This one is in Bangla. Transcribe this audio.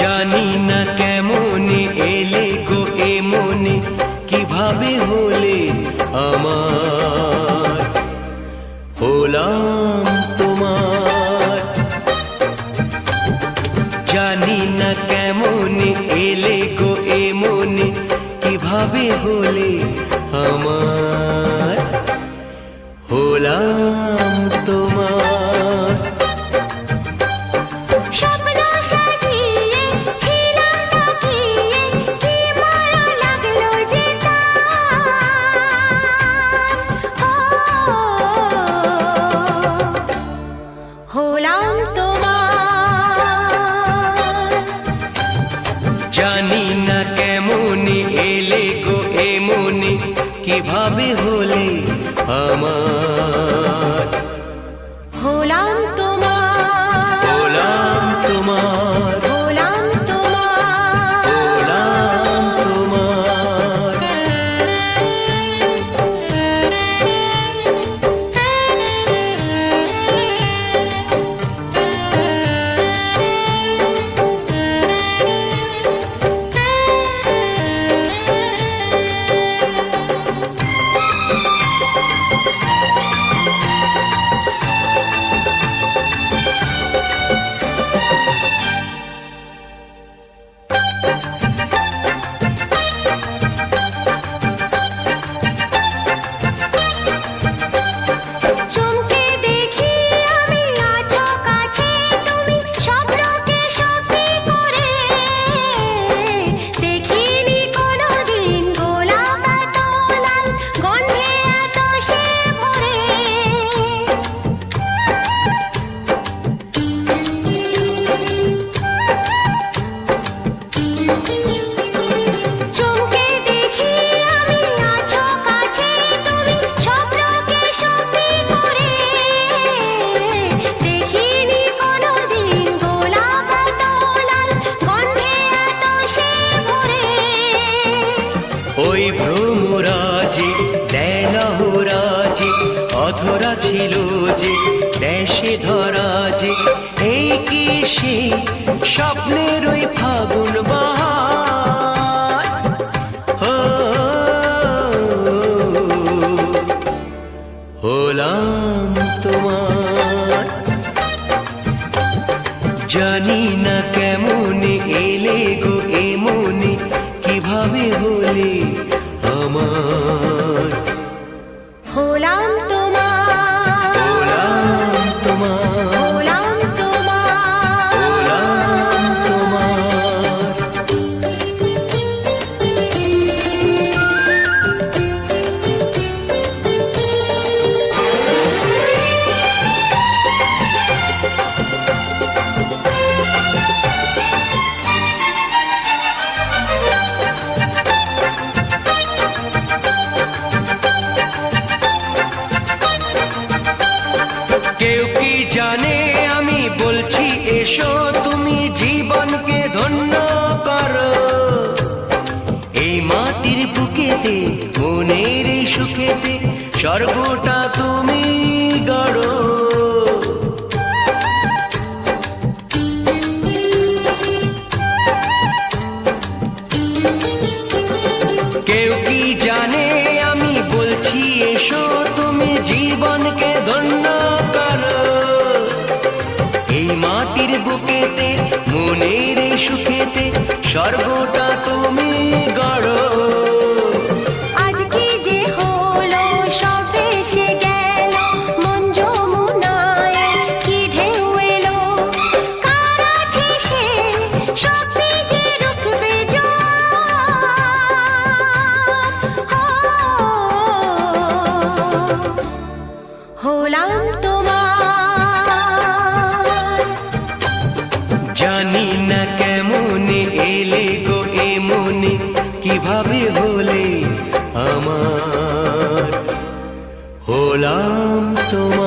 জানি না কেমনে এলে গো এ মনে, কিভাবে হলে আমার, হলাম তোমার। জানি না কেমনে এলে গো এ মনে, কিভাবে হলে আমার, হলাম তোমার। জানি না কেমনে এলে গো এ মনে, কিভাবে হলে আমার, হলাম তোমার, হলাম তোমার, হলাম তোমার, হলাম তোমার। ওই ভ্রমরাজে দেলহরাজে অধরা ছিল যে দেশে ধরা যে, এই কি সে স্বপ্নের ওই ফাগুন বাহার, হলাম তোমার। জানি না কেমনে এলে গো এ মনে, কিভাবে হলে আমার, হলাম তোমার, হলাম তোমার, হলাম তোমার, হলাম তোমার। কেউ কি জানে আমি বলছি এসো, তুমি জীবনকে ধন্য করো। এই মাটির বুকেতে মনের এই সুখেতে স্বর্গটা তুমি গড়ো। কেউ কি জানে আমি বলছি এসো, তুমি জীবনকে ধন্য করো। এই মাটির বুকেতে মনের এই সুখেতে স্বর্গটা তুমি গড়ো। আজকে যে হলো সব ভেসে গেল, মন যমুনায় কি ঢেউ এলো, কার আছে সে শক্তি যে রুখবে জোয়ার, হলাম তোমার। জানি না কেমনে এলে গো এ মনে, কিভাবে হলে আমার, হলাম তোমার।